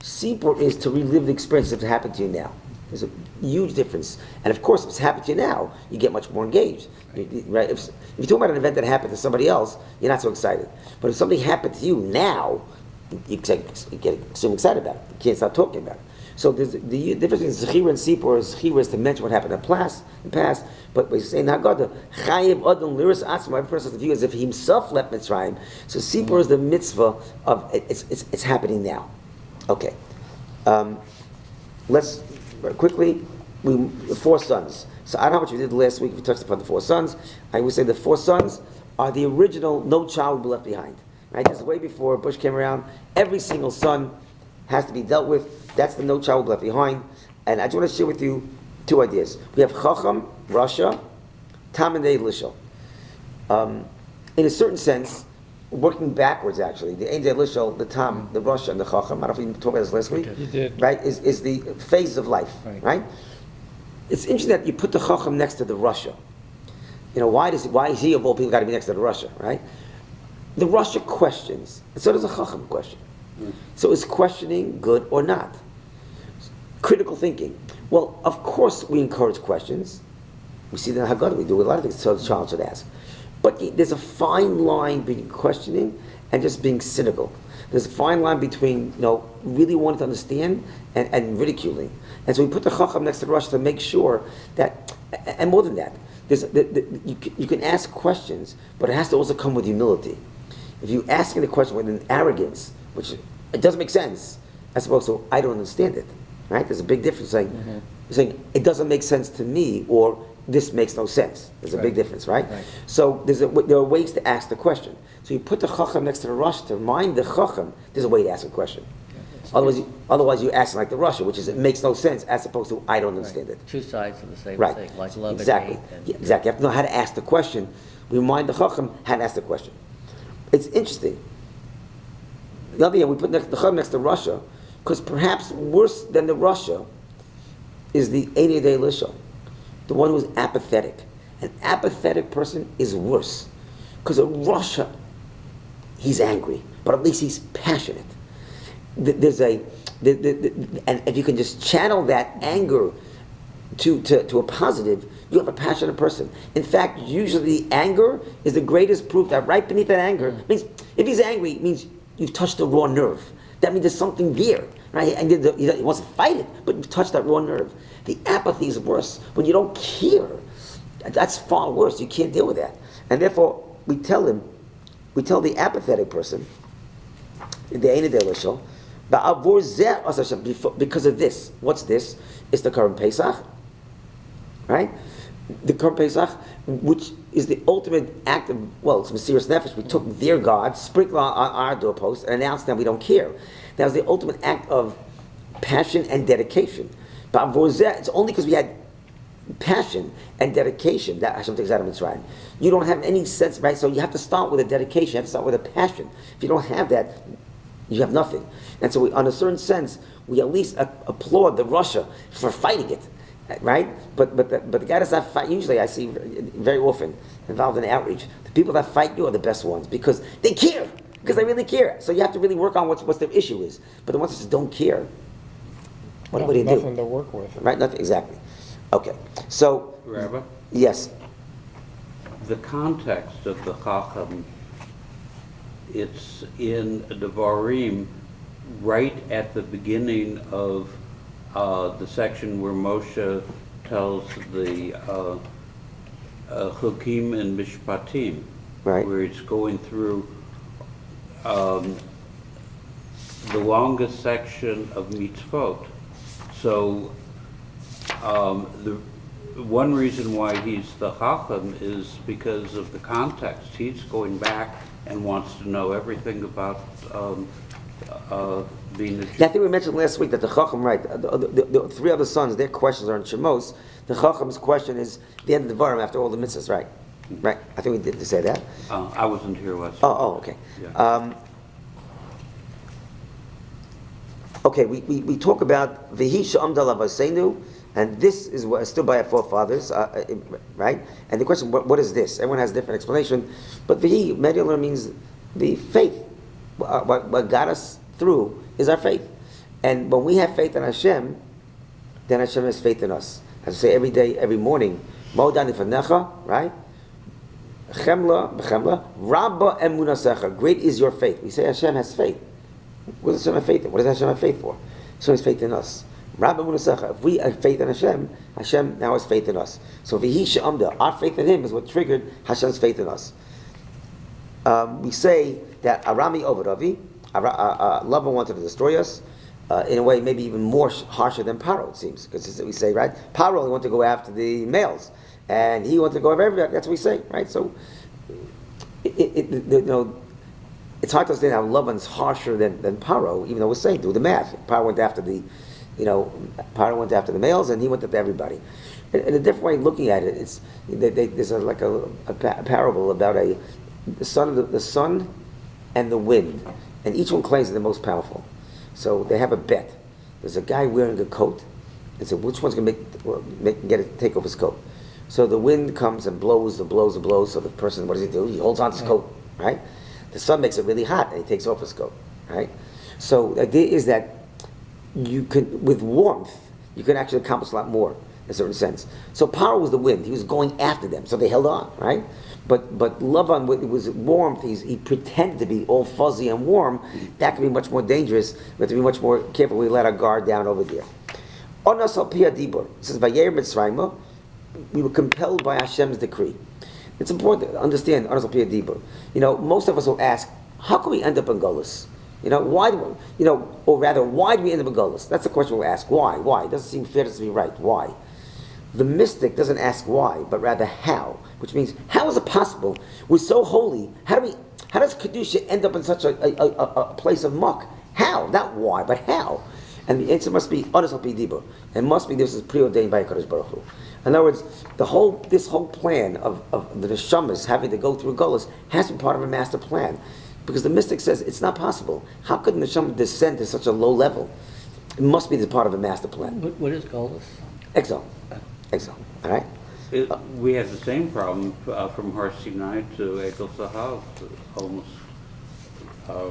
Sipur is to relive the experience that happened to you now. There's a huge difference. And of course, if it's happened to you now, you get much more engaged. Right? If you're talking about an event that happened to somebody else, you're not so excited. But if something happened to you now, you get so excited about it. You can't stop talking about it. So the difference between Zechira and Sipur is Zechira is to mention what happened in the past, but we say in Haggadah, Chayiv Adon Liris Atzma, every person has to view as if he himself left Mitzrayim. So Sipur is the mitzvah of it's happening now. Okay. Let's quickly, the 4 sons. So I don't know how much we did last week. We touched upon the 4 sons. I would say the 4 sons are the original no child will be left behind. Right? This is way before Bush came around. Every single son has to be dealt with. That's the no child will be left behind. And I just want to share with you 2 ideas. We have Chacham, Rasha, Tam and Lishal. In a certain sense, working backwards actually, the Ein Lishal, the Tam, the Rasha, and the Chacham, I don't know if we talked about this last week. You did. Right? Is the phase of life. Right? It's interesting that you put the Chacham next to the Rasha. You know, why is he of all people got to be next to the Rasha, right? The Rasha questions, and so does the Chacham question. So is questioning good or not? Critical thinking. Well, of course we encourage questions. We see that in Haggadah, we do a lot of things so the child should ask. But there's a fine line between questioning and just being cynical. There's a fine line between, really wanting to understand and ridiculing. And so we put the Chacham next to the Rosh to make sure that, and more than that, you can ask questions, but it has to also come with humility. If you asking the question with an arrogance, which it doesn't make sense, as opposed to I don't understand it, right? There's a big difference saying it doesn't make sense to me, or this makes no sense. There's a big difference, right? So there are ways to ask the question. So you put the Chacham next to the Rosh to remind the Chacham there's a way to ask a question. Otherwise you ask like the Russia, which is it makes no sense, as opposed to I don't understand it. 2 sides of the same thing, like love exactly. and hate. Yeah, exactly. You have to know how to ask the question. We remind the Chacham how to ask the question. It's interesting. The other hand, we put the Chacham next to Russia, because perhaps worse than the Russia is the Ein Yedei Lishon, the one who's apathetic. An apathetic person is worse, because a Russia, he's angry, but at least he's passionate. And if you can just channel that anger to a positive, you have a passionate person. In fact, usually anger is the greatest proof that right beneath that anger means, if he's angry, it means you've touched a raw nerve. That means there's something there, right? And he wants to fight it, but you've touched that raw nerve. The apathy is worse. When you don't care, that's far worse. You can't deal with that. And therefore, we tell the apathetic person, the Ein Yedei Lishon, because of this. What's this? It's the current Pesach, right? The current Pesach, which is the ultimate act of, it's Mesiras Nefesh. We took their God, sprinkled on our doorpost, and announced that we don't care. That was the ultimate act of passion and dedication. But it's only because we had passion and dedication that Hashem takes out of Mitzrayim. You don't have any sense, right? So you have to start with a dedication. You have to start with a passion. If you don't have that, you have nothing. And so on a certain sense, we at least applaud the Russia for fighting it, right? But the guy does not fight. Usually I see very often involved in outreach, the people that fight you are the best ones because they care, because they really care. So you have to really work on what the issue is. But the ones that just don't care, what do they do? Nothing to work with. Right, nothing, exactly. Okay, so... Rabbi? Yes. The context of the Chacham, it's in Devarim, right at the beginning of the section where Moshe tells the Chukim and Mishpatim, right, where it's going through the longest section of mitzvot. So the one reason why he's the Chacham is because of the context. He's going back and wants to know everything about being a Jew. I think we mentioned last week that the Chacham, right, the 3 other sons, their questions are in Shemos. The Chacham's question is the end of the Devarim after all the mitzvahs, right? Right? I think we did say that. I wasn't here last week. Oh, okay. Yeah. Okay, we talk about V'hi she'amda l'avaseinu, and this is what still by our forefathers, right? And the question, what is this? Everyone has a different explanation, but V'hi, Medialar means the faith. What got us through is our faith. And when we have faith in Hashem, then Hashem has faith in us. As I say every day, every morning, Mo'odani Fanecha, right? Chemla, b'chemla, Rabba emunasecha. Great is your faith. We say Hashem has faith. What does Hashem have faith in? What does Hashem have faith for? Hashem has faith in us. Rabba emunasecha. If we have faith in Hashem, Hashem now has faith in us. So V'hi she'amda, our faith in Him is what triggered Hashem's faith in us. We say that Arami Overavi, Laban wanted to destroy us. In a way, maybe even more harsher than Paro, it seems, because we say, right? Paro only wanted to go after the males, and he wanted to go after everybody. That's what we say, right? So, it's hard to understand how Laban's harsher than Paro, even though we're saying, do the math. Paro went after Paro went after the males, and he went after everybody. In a different way of looking at it, it's there's a parable about the sun and the wind, and each one claims they're the most powerful. So they have a bet. There's a guy wearing a coat, and so which one's going to take off his coat? So the wind comes and blows. So the person, what does he do? He holds on to his coat, right? The sun makes it really hot, and he takes off his coat, right? So the idea is that you can, with warmth, you can actually accomplish a lot more in a certain sense. So Paro was the wind; he was going after them, so they held on, right? But Lavan, it was warmth. He pretended to be all fuzzy and warm. That can be much more dangerous. We have to be much more careful. We let our guard down over there. Onas al pia dibur. It says Vayer Mitzrayim. We were compelled by Hashem's decree. It's important to understand Onas al pia dibur. Most of us will ask, how can we end up in Golus? Why do we, or rather, why do we end up in Golus? That's the question we'll ask. Why? Why? It doesn't seem fair to be right. Why? The mystic doesn't ask why, but rather how, which means how is it possible? We're so holy. How does Kedusha end up in such a place of muck? How? Not why, but how? And the answer must be honest al pi dibur. It must be this is preordained by HaKadosh Baruch Hu. In other words, this whole plan of the neshamas having to go through Golus has to be part of a master plan, because the mystic says it's not possible. How could the neshama descend to such a low level? It must be the part of a master plan. What is Golus? Exile. All right. We have the same problem from Har Sinai to Egel Sahav, almost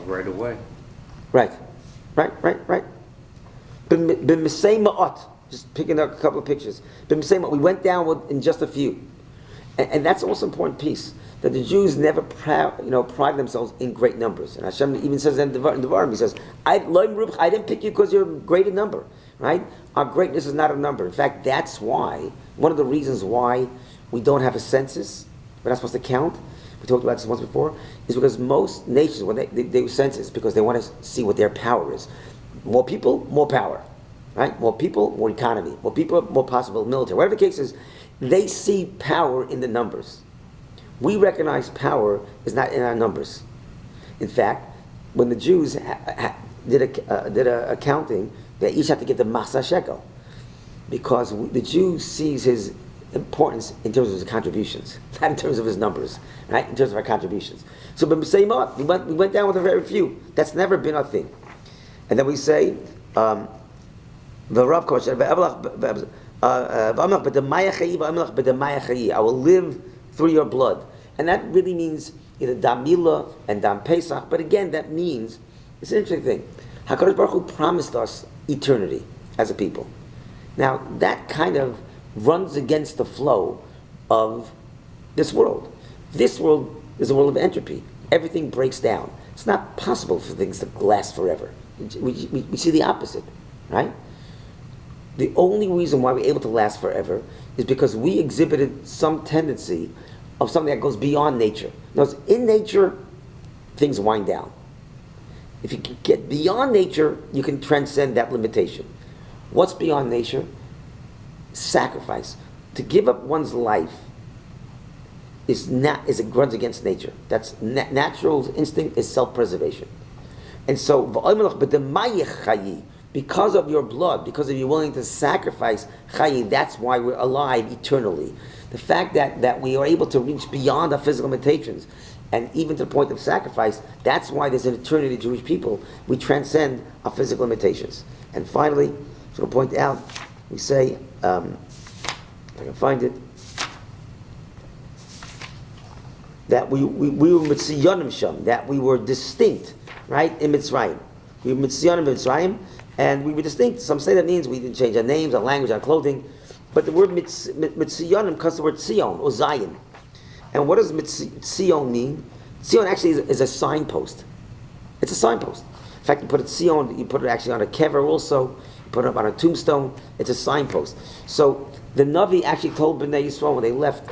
right away. Right. B'misei ma'ot. Just picking up a couple of pictures. B'misei ma'ot. We went down in just a few, and that's also an important piece, that the Jews never pride themselves in great numbers. And Hashem even says in the Devarim, He says, I didn't pick you because you're great in number. Right? Our greatness is not a number. In fact, that's why, one of the reasons why we don't have a census, we're not supposed to count, we talked about this once before, is because most nations, when they do census, because they want to see what their power is. More people, more power. Right? More people, more economy. More people, more possible military. Whatever the case is, they see power in the numbers. We recognize power is not in our numbers. In fact, when the Jews did a accounting, they each have to give the masa shekel, because the Jew sees his importance in terms of his contributions, not in terms of his numbers, right? In terms of our contributions. So, but we went down with a very few. That's never been our thing. And then we say, the Rav Kosh, I will live through your blood, and that really means either Dam Milah and Dam Pesach. But again, that means it's an interesting thing. HaKadosh Baruch Hu promised us eternity as a people. Now, that kind of runs against the flow of this world. This world is a world of entropy. Everything breaks down. It's not possible for things to last forever. We see the opposite, right? The only reason why we're able to last forever is because we exhibited some tendency of something that goes beyond nature. In nature, things wind down. If you can get beyond nature, you can transcend that limitation. What's beyond nature? Sacrifice. To give up one's life it runs against nature. That's natural instinct is self-preservation. And so, because of your blood, because of your willing to sacrifice chayi, that's why we're alive eternally. The fact that we are able to reach beyond our physical limitations, and even to the point of sacrifice, that's why there's an eternity to Jewish people. We transcend our physical limitations. And finally, so to point out, we say, if I can find it, that we were Mitziyonim Sham, that we were distinct, right, in Mitzrayim. We were Mitziyonim in Mitzrayim, And we were distinct. Some say that means we didn't change our names, our language, our clothing. But the word Mitziyonim comes from the word Tzion, or Zion. And what does Tzion mean? Tzion actually is a signpost. It's a signpost. In fact, you put it Tzion, you put it actually on a kever also, you put it up on a tombstone, it's a signpost. So the Navi actually told Bnei Yisrael when they left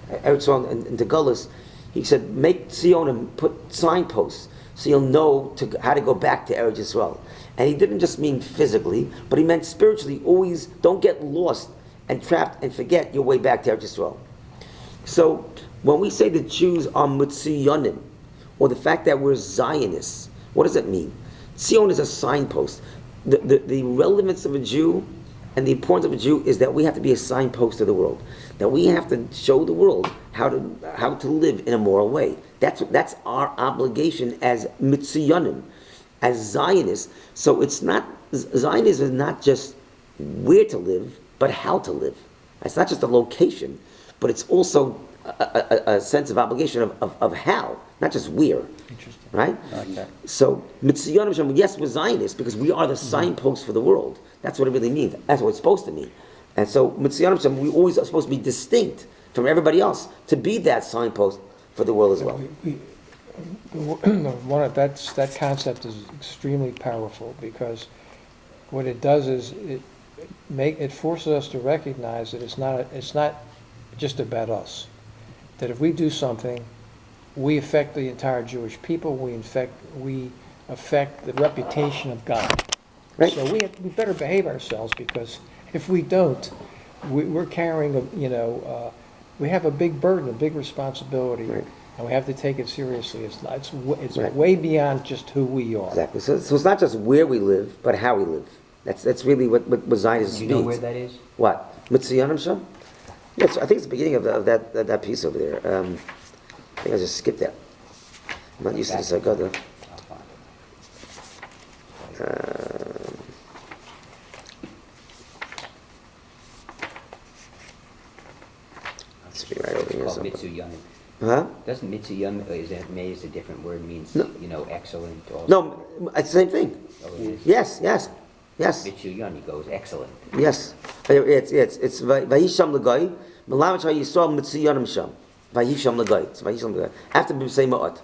Eretz Yisrael into Gullus, he said, make Tzion and put signposts so you'll know how to go back to Eretz Yisrael. And he didn't just mean physically, but he meant spiritually. Always don't get lost and trapped and forget your way back to Eretz Yisrael. So when we say the Jews are Mitziyonim, or the fact that we're Zionists, what does that mean? Tzion is a signpost. The relevance of a Jew and the importance of a Jew is that we have to be a signpost to the world. That we have to show the world how to live in a moral way. That's our obligation as Mitziyonim, as Zionists. So it's not, Zionism is not just where to live, but how to live. It's not just a location, but it's also a sense of obligation of how, not just where. Interesting. Right? I like that. So, Mitziyonim, yes, we're Zionists because we are the signpost for the world. That's what it really means. That's what it's supposed to mean. And so, Mitziyonim, we always are supposed to be distinct from everybody else to be that signpost for the world as well. That concept is extremely powerful because what it does is it forces us to recognize that it's not just about us. That if we do something, we affect the entire Jewish people. We affect the reputation of God. Right. So we better behave ourselves because if we don't, we're carrying we have a big burden, a big responsibility. Right. And we have to take it seriously. It's right. Way beyond just who we are. Exactly. So it's not just where we live, but how we live. That's really what Zionism means. Do you know where that is? What? Mitziyonim Sham? Yes, I think it's the beginning of that piece over there. I think I just skipped that. I'm not used to this. I got the. Let's be right over here. Called Mitsuyonim. Huh? Doesn't Mitsuyonim, is that may is a different word, means, excellent? Also? No, it's the same thing. Oh, it is? Yes. Mitsuyonim goes excellent. Yes. It's Vayisham L'Goy, Melamach HaYisrael Mitziyonim Sham. Vayisham L'Goy. It's Vayisham L'Goy. After B'Sei Ma'at.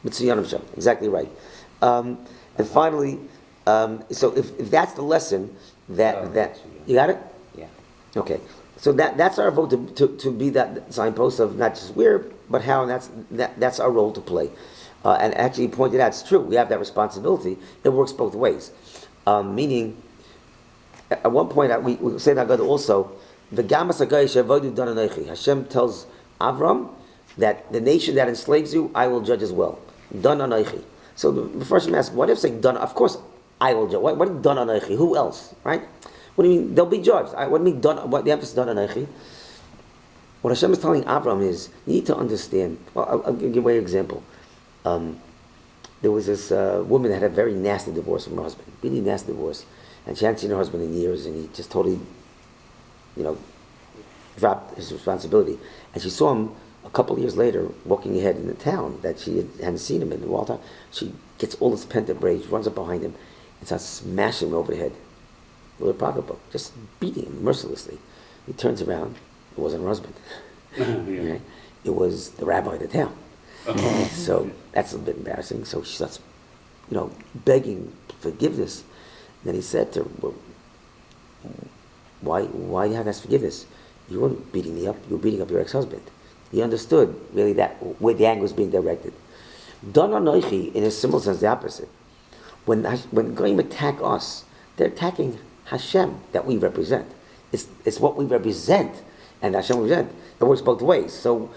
Mitziyonim Sham. Exactly right. And finally, so if that's the lesson, that you got it? Yeah. Okay. So that's our vote to be that signpost of not just where, but how, and that's our role to play. And actually, he pointed out, it's true, we have that responsibility. It works both ways. Meaning, at one point, we say that God also, the Gamas Hagai Shevodu Dananoichi. Hashem tells Avram that the nation that enslaves you, I will judge as well. Dananoichi. So the first one asks, what if saying Dan? Of course, I will judge. What is Dananoichi? Who else? Right? What do you mean? They'll be judged. What do you mean? What the emphasis Dananoichi? What Hashem is telling Avram is, you need to understand. Well, I'll give you an example. There was this woman that had a very nasty divorce from her husband, really nasty divorce, and she hadn't seen her husband in years, and he just totally, dropped his responsibility. And she saw him a couple of years later walking ahead in the town that she hadn't seen him in a while time. She gets all this pent-up rage, runs up behind him, and starts smashing him over the head with a pocketbook, just beating him mercilessly. He turns around, it wasn't her husband. Yeah. Right? It was the rabbi of the town. So that's a bit embarrassing. So she starts, begging forgiveness. And then he said to her, well, why do you have to ask forgiveness? You weren't beating me up. You were beating up your ex-husband. He understood really that where the anger was being directed. Don Anoichi, in a similar sense, the opposite. When Goyim attack us, they're attacking Hashem that we represent. It's what we represent, and Hashem represent. It works both ways. So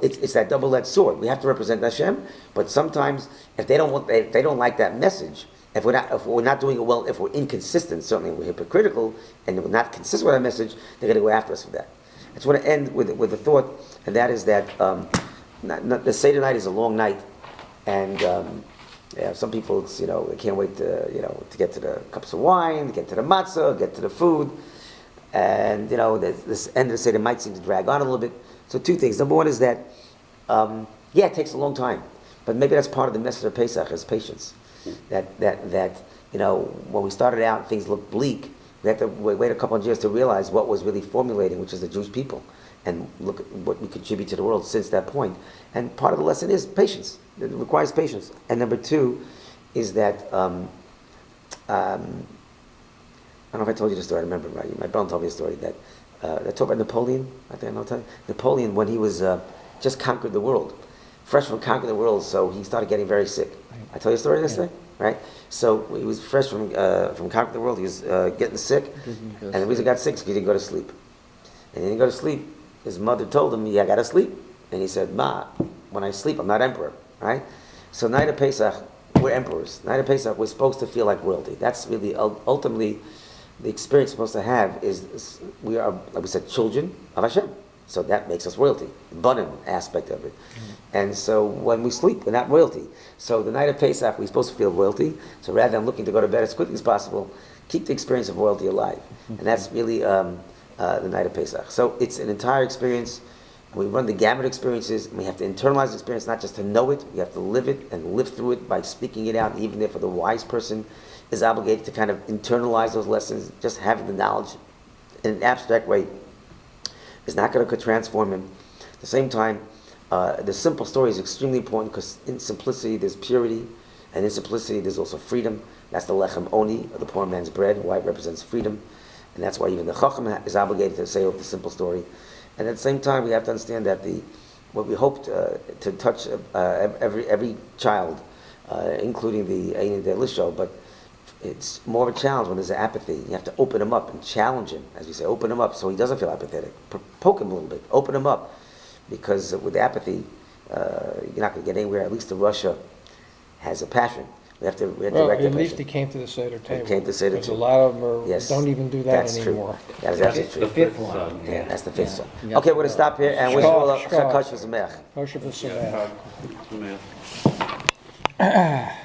it's that double-edged sword. We have to represent Hashem, but sometimes if they don't like that message, if we're not doing it well, if we're inconsistent, certainly we're hypocritical, and we're not consistent with our message, they're going to go after us for that. I just want to end with a thought, and that is that the Seder night is a long night, and some people, they can't wait to get to the cups of wine, to get to the matzah, get to the food. And this end of the Seder might seem to drag on a little bit. So two things. Number one is that, it takes a long time, but maybe that's part of the message of Pesach is patience. That when we started out and things looked bleak, we had to wait a couple of years to realize what was really formulating, which is the Jewish people, and look at what we contribute to the world since that point. And part of the lesson is patience. It requires patience. And number two is that, I don't know if I told you the story, I remember, right? My brother told me the story that, I talked about Napoleon, I think I know that. Napoleon, when he was just conquered the world, fresh from conquering the world, so he started getting very sick. I told you a story yesterday, right? So he was fresh from conquering the world, he was getting sick, and the reason he got sick is because he didn't go to sleep. And he didn't go to sleep, his mother told him, yeah, I gotta sleep. And he said, Ma, when I sleep, I'm not emperor, right? So night of Pesach, we're emperors. Night of Pesach, we're supposed to feel like royalty. That's really, ultimately, the experience we're supposed to have is we are, like we said, children of Hashem. So that makes us royalty, the bottom aspect of it. And so when we sleep, we're not royalty. So the night of Pesach, we're supposed to feel royalty. So rather than looking to go to bed as quickly as possible, keep the experience of royalty alive. And that's really the night of Pesach. So it's an entire experience. We run the gamut of experiences, and we have to internalize the experience, not just to know it, we have to live it and live through it by speaking it out, even if the wise person is obligated to kind of internalize those lessons. Just having the knowledge in an abstract way is not going to transform him. At the same time, the simple story is extremely important because in simplicity there's purity, and in simplicity there's also freedom. That's the lechem oni, or the poor man's bread, why it represents freedom. And that's why even the chacham is obligated to say the simple story. And at the same time, we have to understand that what we hope to touch every child, including the Ein Delisho, but it's more of a challenge when there's an apathy. You have to open him up and challenge him, as we say, open him up so he doesn't feel apathetic. Poke him a little bit, open him up, because with apathy, you're not going to get anywhere. At least the Russia has a passion. We have to direct at least he came to the Seder table. He came to the Seder because table. a lot of them Yes, don't even do that that's anymore. True. That is absolutely true. The fifth one. Yeah, that's the fifth one. Yeah. Okay, we're going to stop here and wish you all a Shkach. chakash v'samech. Kosher v'sameach. Yeah.